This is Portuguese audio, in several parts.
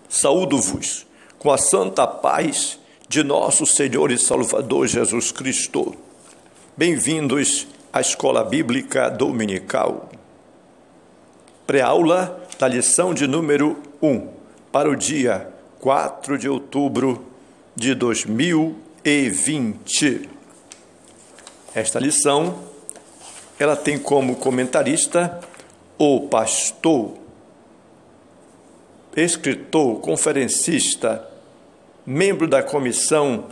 Saúdo-vos com a santa paz de nosso Senhor e Salvador Jesus Cristo. Bem-vindos à Escola Bíblica Dominical. Pré-aula da lição de número 1 para o dia 4 de outubro de 2020. Esta lição, ela tem como comentarista o pastor, escritor, conferencista, membro da Comissão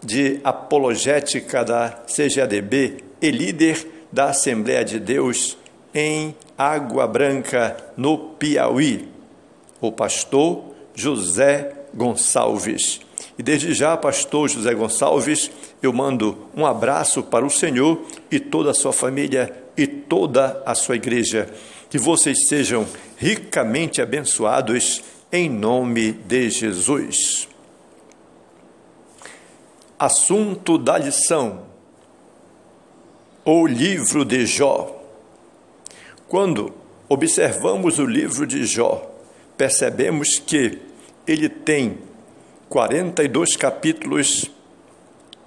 de Apologética da CGADB e líder da Assembleia de Deus em Água Branca, no Piauí, o pastor José Gonçalves. E desde já, pastor José Gonçalves, eu mando um abraço para o senhor e toda a sua família e toda a sua igreja. Que vocês sejam ricamente abençoados em nome de Jesus. Assunto da lição: o livro de Jó. Quando observamos o livro de Jó, percebemos que ele tem 42 capítulos,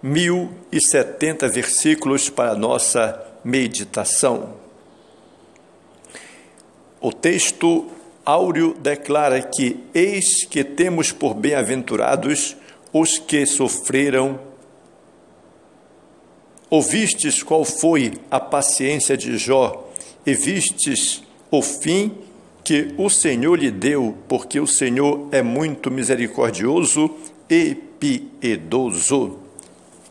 1070 versículos para nossa meditação. O texto áureo declara que eis que temos por bem-aventurados os que sofreram. Ouvistes qual foi a paciência de Jó, e vistes o fim que o Senhor lhe deu, porque o Senhor é muito misericordioso e piedoso.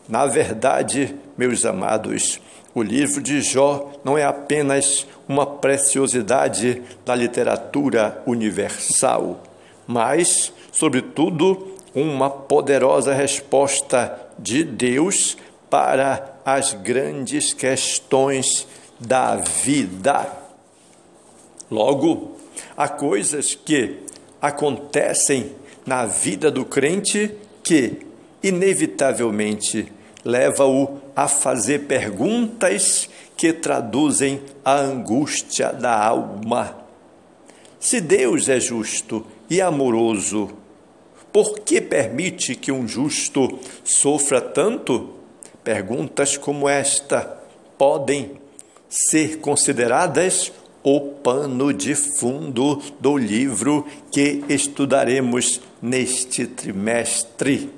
Na verdade, meus amados, o livro de Jó não é apenas uma preciosidade da literatura universal, mas, sobretudo, uma poderosa resposta de Deus para as grandes questões da vida. Logo, há coisas que acontecem na vida do crente que, inevitavelmente, leva-o a fazer perguntas que traduzem a angústia da alma. Se Deus é justo e amoroso, por que permite que um justo sofra tanto? Perguntas como esta podem ser consideradas o pano de fundo do livro que estudaremos neste trimestre,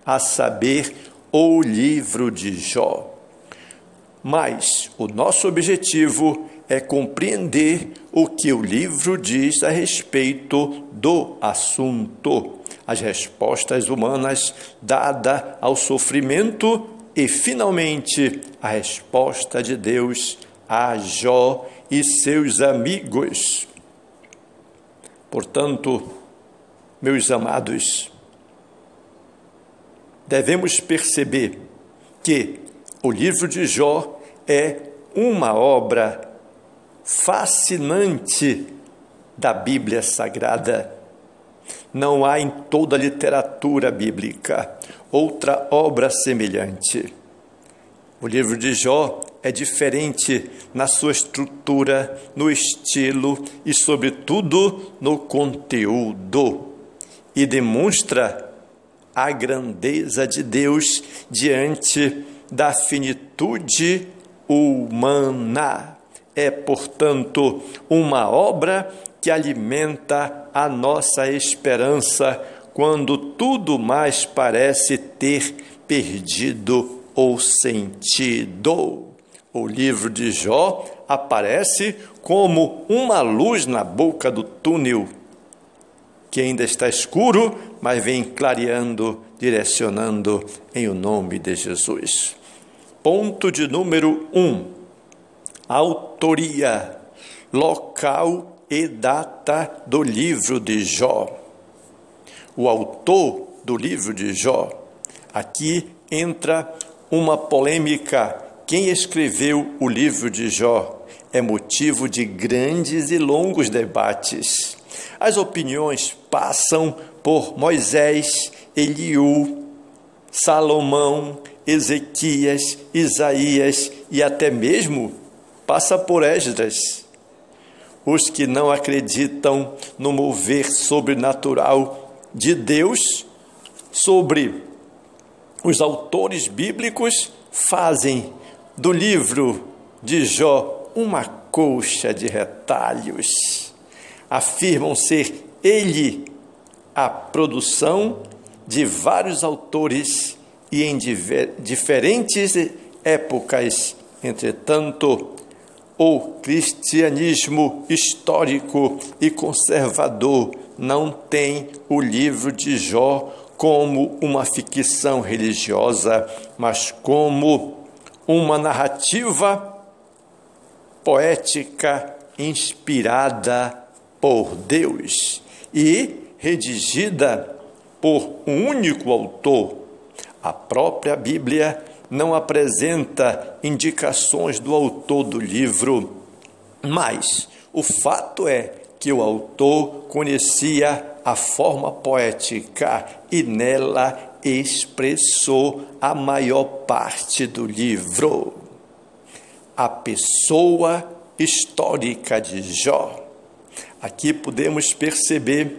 a saber, o livro de Jó. Mas o nosso objetivo é compreender o que o livro diz a respeito do assunto, as respostas humanas dadas ao sofrimento e, finalmente, a resposta de Deus a Jó e seus amigos. Portanto, meus amados, devemos perceber que o livro de Jó é uma obra fascinante da Bíblia Sagrada. Não há em toda a literatura bíblica outra obra semelhante. O livro de Jó é diferente na sua estrutura, no estilo e, sobretudo, no conteúdo, e demonstra a grandeza de Deus diante da finitude humana. É, portanto, uma obra que alimenta a nossa esperança quando tudo mais parece ter perdido o sentido. O livro de Jó aparece como uma luz na boca do túnel, que ainda está escuro, mas vem clareando, direcionando em o nome de Jesus. Ponto de número 1. Autoria, local e data do livro de Jó. O autor do livro de Jó. Aqui entra uma polêmica. Quem escreveu o livro de Jó é motivo de grandes e longos debates. As opiniões passam por Moisés, Eliú, Salomão, Ezequias, Isaías e até mesmo passa por Esdras. os que não acreditam no mover sobrenatural de Deus sobre os autores bíblicos fazem do livro de Jó uma colcha de retalhos. Afirmam ser ele a produção de vários autores e em diferentes épocas. Entretanto, o cristianismo histórico e conservador não tem o livro de Jó como uma ficção religiosa, mas como uma narrativa poética inspirada por Deus e redigida por um único autor. A própria Bíblia não apresenta indicações do autor do livro, mas o fato é que o autor conhecia a forma poética e nela expressou a maior parte do livro. A pessoa histórica de Jó. Aqui podemos perceber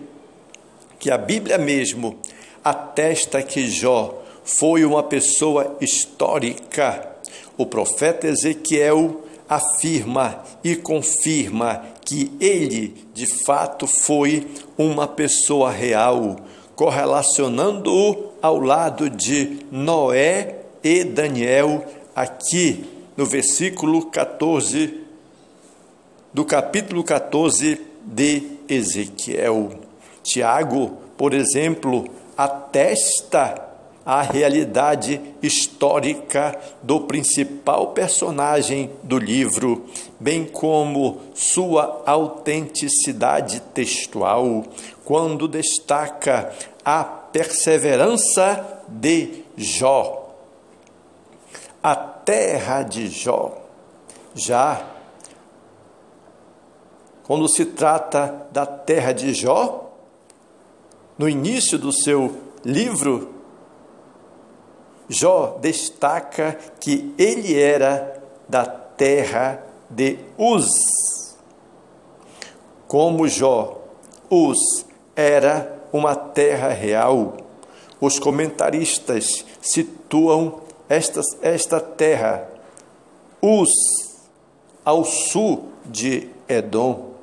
que a Bíblia mesmo atesta que Jó foi uma pessoa histórica. O profeta Ezequiel afirma e confirma que ele, de fato, foi uma pessoa real, correlacionando-o ao lado de Noé e Daniel, aqui no versículo 14 do capítulo 14 de Ezequiel. Tiago, por exemplo, atesta a realidade histórica do principal personagem do livro, bem como sua autenticidade textual, quando destaca a perseverança de Jó. A terra de Jó. Já quando se trata da terra de Jó, no início do seu livro, Jó destaca que ele era da terra de Uz. Como Jó, Uz era uma terra real. Os comentaristas situam esta terra, Uz, ao sul de Edom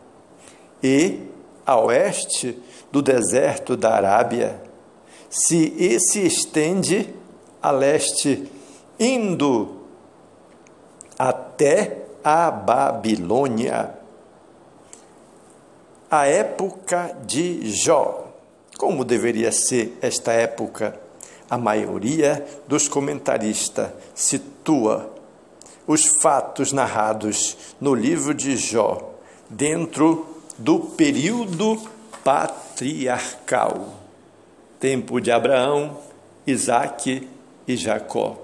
e a oeste do deserto da Arábia, se estende a leste, indo até a Babilônia. A época de Jó. Como deveria ser esta época? A maioria dos comentaristas situa os fatos narrados no livro de Jó dentro do período patriarcal, tempo de Abraão, Isaque e Jacó.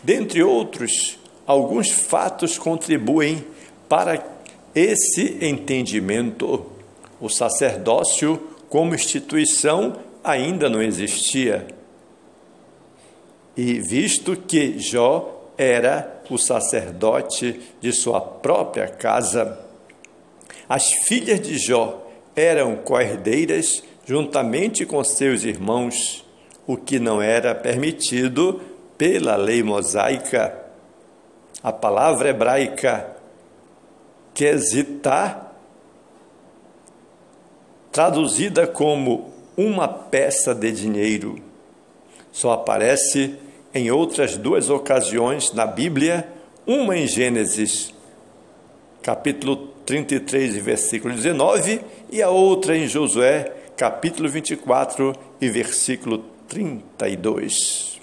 Dentre outros, alguns fatos contribuem para esse entendimento. O sacerdócio como instituição ainda não existia. E visto que Jó era o sacerdote de sua própria casa, as filhas de Jó eram coherdeiras juntamente com seus irmãos, o que não era permitido pela lei mosaica. A palavra hebraica kezitá, traduzida como uma peça de dinheiro, só aparece em outras duas ocasiões na Bíblia, uma em Gênesis, capítulo 33, versículo 19, e a outra em Josué, capítulo 24 e versículo 32.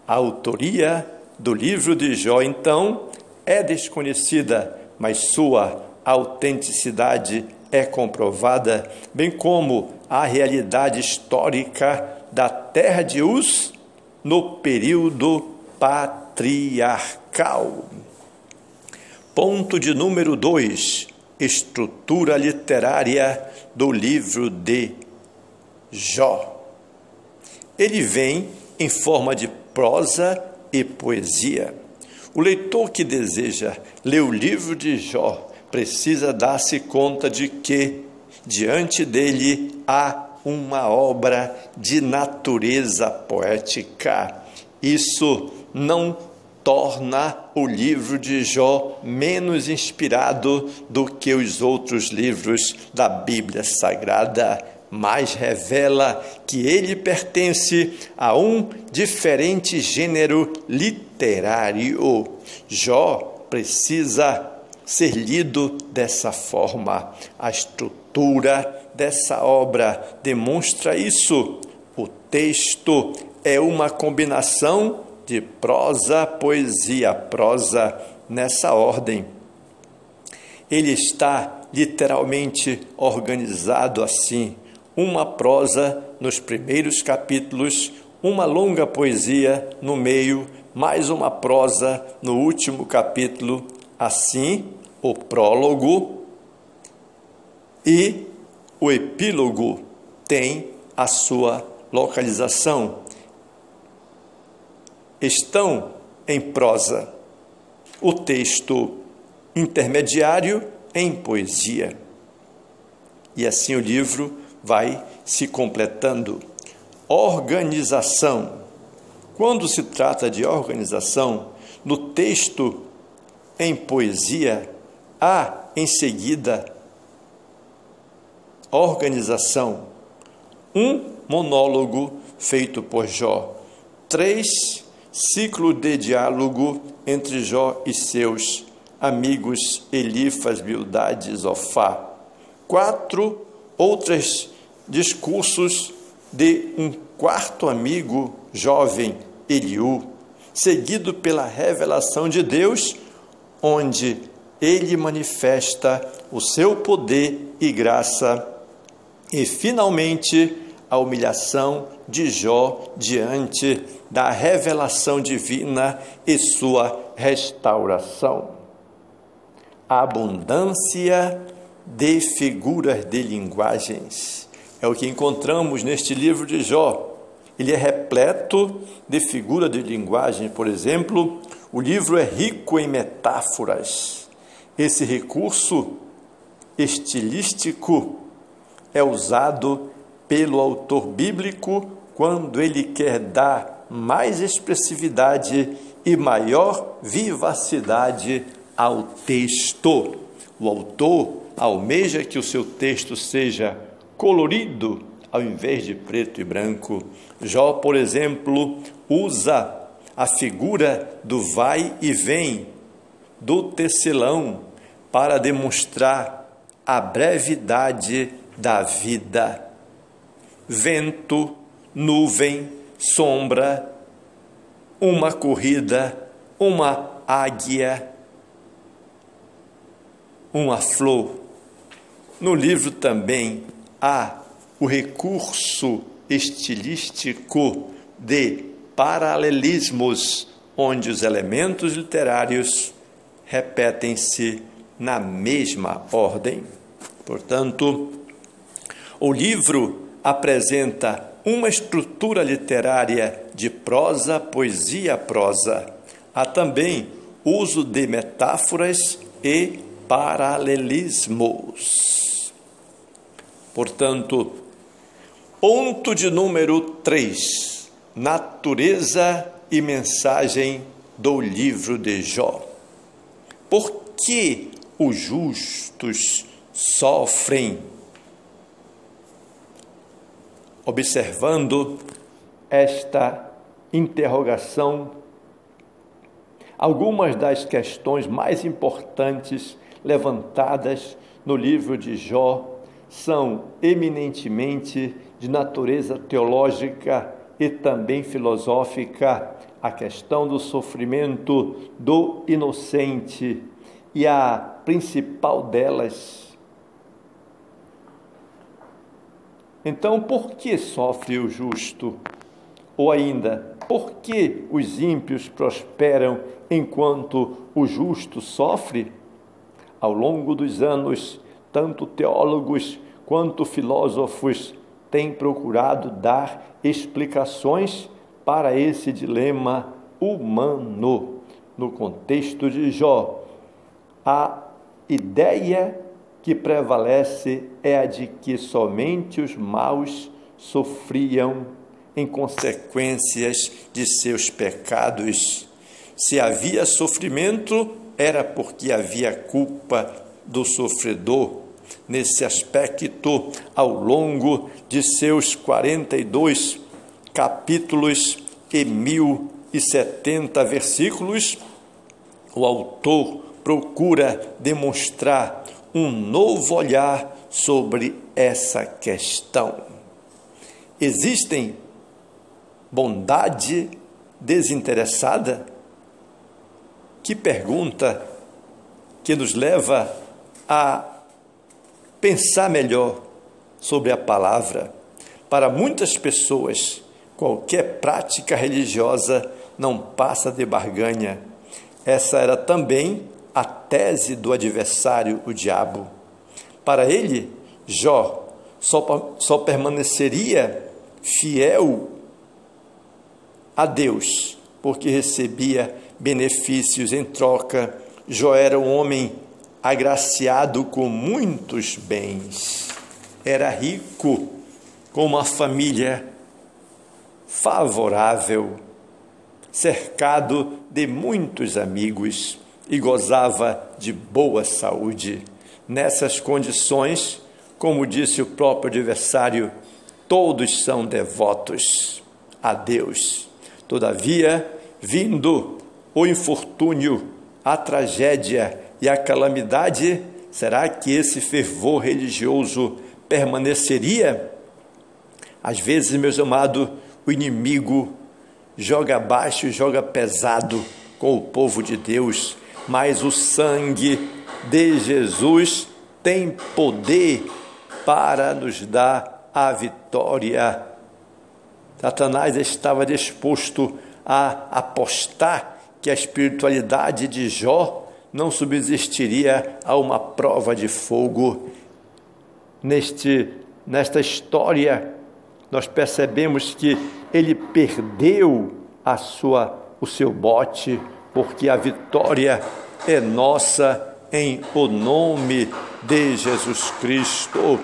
A autoria do livro de Jó, então, é desconhecida, mas sua autenticidade é comprovada, bem como a realidade histórica da terra de Uz no período patriarcal. Ponto de número 2, estrutura literária do livro de Jó. Ele vem em forma de prosa e poesia. O leitor que deseja ler o livro de Jó precisa dar-se conta de que, diante dele, há uma obra de natureza poética. Isso não torna o livro de Jó menos inspirado do que os outros livros da Bíblia Sagrada, mas revela que ele pertence a um diferente gênero literário. Jó precisa ser lido dessa forma. A estrutura dessa obra demonstra isso. O texto é uma combinação de prosa, poesia, prosa, nessa ordem. Ele está literalmente organizado assim: uma prosa nos primeiros capítulos, uma longa poesia no meio, mais uma prosa no último capítulo. Assim, o prólogo e o epílogo têm a sua localização. Estão em prosa. O texto intermediário em poesia. E assim o livro vai se completando. Organização. Quando se trata de organização, no texto em poesia, há em seguida organização. Um monólogo feito por Jó. 3 ciclos de diálogo entre Jó e seus amigos Elifas, Bildade e Zofar. 4 outros discursos de um quarto amigo jovem, Eliú, seguido pela revelação de Deus, onde ele manifesta o seu poder e graça, e finalmente a humilhação de Jó diante da revelação divina e sua restauração. A abundância de figuras de linguagens é o que encontramos neste livro de Jó. Ele é repleto de figuras de linguagem. Por exemplo, o livro é rico em metáforas. Esse recurso estilístico é usado pelo autor bíblico quando ele quer dar mais expressividade e maior vivacidade ao texto. O autor almeja que o seu texto seja colorido ao invés de preto e branco. Jó, por exemplo, usa a figura do vai e vem, do tecelão, para demonstrar a brevidade da vida. Vento, nuvem, sombra, uma corrida, uma águia, uma flor. No livro também há o recurso estilístico de paralelismos, onde os elementos literários repetem-se na mesma ordem. Portanto, o livro apresenta uma estrutura literária de prosa, poesia, prosa. Há também uso de metáforas e paralelismos. Portanto, ponto de número 3, natureza e mensagem do livro de Jó. Por que os justos sofrem? Observando esta interrogação, algumas das questões mais importantes levantadas no livro de Jó são eminentemente de natureza teológica e também filosófica. A questão do sofrimento do inocente, e a principal delas. Então, por que sofre o justo? Ou ainda, por que os ímpios prosperam enquanto o justo sofre? Ao longo dos anos, tanto teólogos quanto filósofos têm procurado dar explicações para esse dilema humano. No contexto de Jó, há ideia que prevalece é a de que somente os maus sofriam em consequências de seus pecados. Se havia sofrimento, era porque havia culpa do sofredor. Nesse aspecto, ao longo de seus 42 capítulos e 1070 versículos, o autor procura demonstrar um novo olhar sobre essa questão. Existem bondade desinteressada? Que pergunta que nos leva a pensar melhor sobre a palavra. Para muitas pessoas, qualquer prática religiosa não passa de barganha. Essa era também a tese do adversário, o diabo. Para ele, Jó só permaneceria fiel a Deus, porque recebia benefícios em troca. Jó era um homem agraciado com muitos bens. Era rico, com uma família favorável, cercado de muitos amigos e gozava de boa saúde. Nessas condições, como disse o próprio adversário, todos são devotos a Deus. Todavia, vindo o infortúnio, a tragédia e a calamidade, será que esse fervor religioso permaneceria? Às vezes, meus amados, o inimigo joga baixo, joga pesado com o povo de Deus, mas o sangue de Jesus tem poder para nos dar a vitória. Satanás estava disposto a apostar que a espiritualidade de Jó não subsistiria a uma prova de fogo. Nesta história, nós percebemos que ele perdeu o seu bote, porque a vitória é nossa em o nome de Jesus Cristo.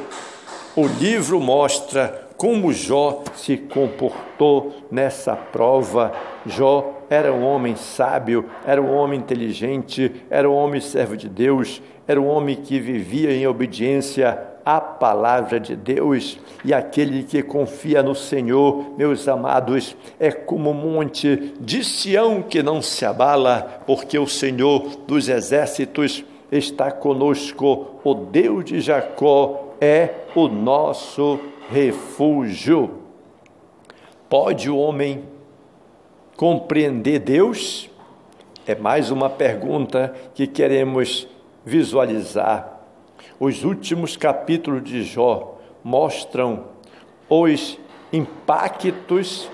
O livro mostra como Jó se comportou nessa prova. Jó era um homem sábio, era um homem inteligente, era um homem servo de Deus, era um homem que vivia em obediência à palavra de Deus. E aquele que confia no Senhor, meus amados, é como o monte de Sião que não se abala, porque o Senhor dos exércitos está conosco. O Deus de Jacó é o nosso refúgio. Pode o homem compreender Deus? É mais uma pergunta que queremos visualizar. Os últimos capítulos de Jó mostram os impactos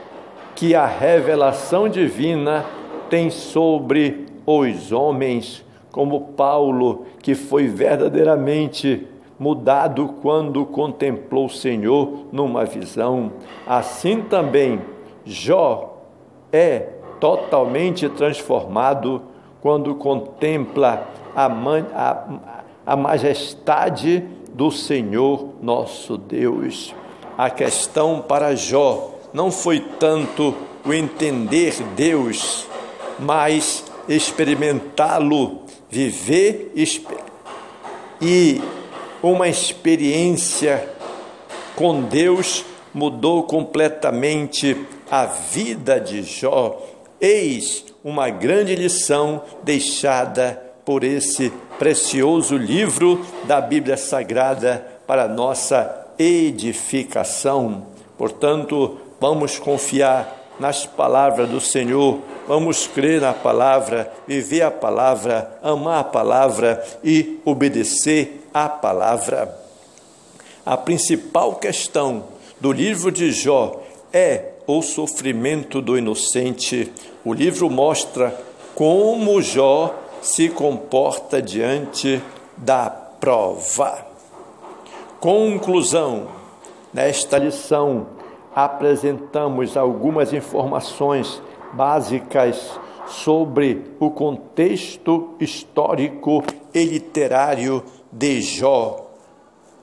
que a revelação divina tem sobre os homens, como Paulo, que foi verdadeiramente mudado quando contemplou o Senhor numa visão. Assim também Jó é totalmente transformado quando contempla a majestade do Senhor nosso Deus. A questão para Jó não foi tanto o entender Deus, mas experimentá-lo, viver e uma experiência com Deus mudou completamente a vida de Jó. Eis uma grande lição deixada por esse precioso livro da Bíblia Sagrada para nossa edificação. Portanto, vamos confiar nas palavras do Senhor, vamos crer na palavra, viver a palavra, amar a palavra e obedecer a palavra. A principal questão do livro de Jó é o sofrimento do inocente. O livro mostra como Jó se comporta diante da prova. Conclusão: nesta lição apresentamos algumas informações básicas sobre o contexto histórico e literário de Jó.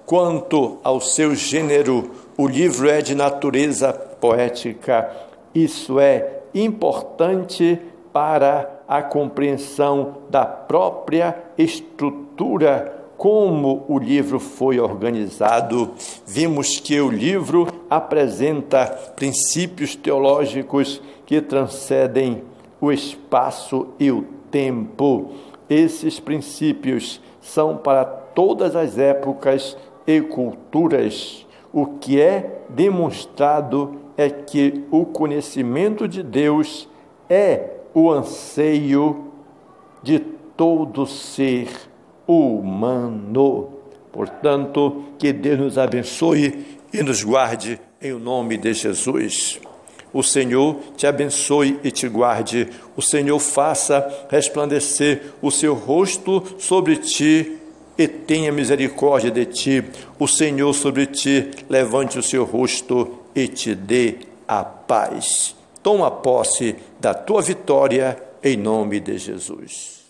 Quanto ao seu gênero, o livro é de natureza poética. Isso é importante para a compreensão da própria estrutura, como o livro foi organizado. Vimos que o livro apresenta princípios teológicos que transcendem o espaço e o tempo. Esses princípios são para todas as épocas e culturas. O que é demonstrado é que o conhecimento de Deus é o anseio de todo ser humano. Portanto, que Deus nos abençoe e nos guarde em o nome de Jesus. O Senhor te abençoe e te guarde. O Senhor faça resplandecer o seu rosto sobre ti e tenha misericórdia de ti. O Senhor sobre ti levante o seu rosto e te dê a paz. Toma posse da tua vitória em nome de Jesus.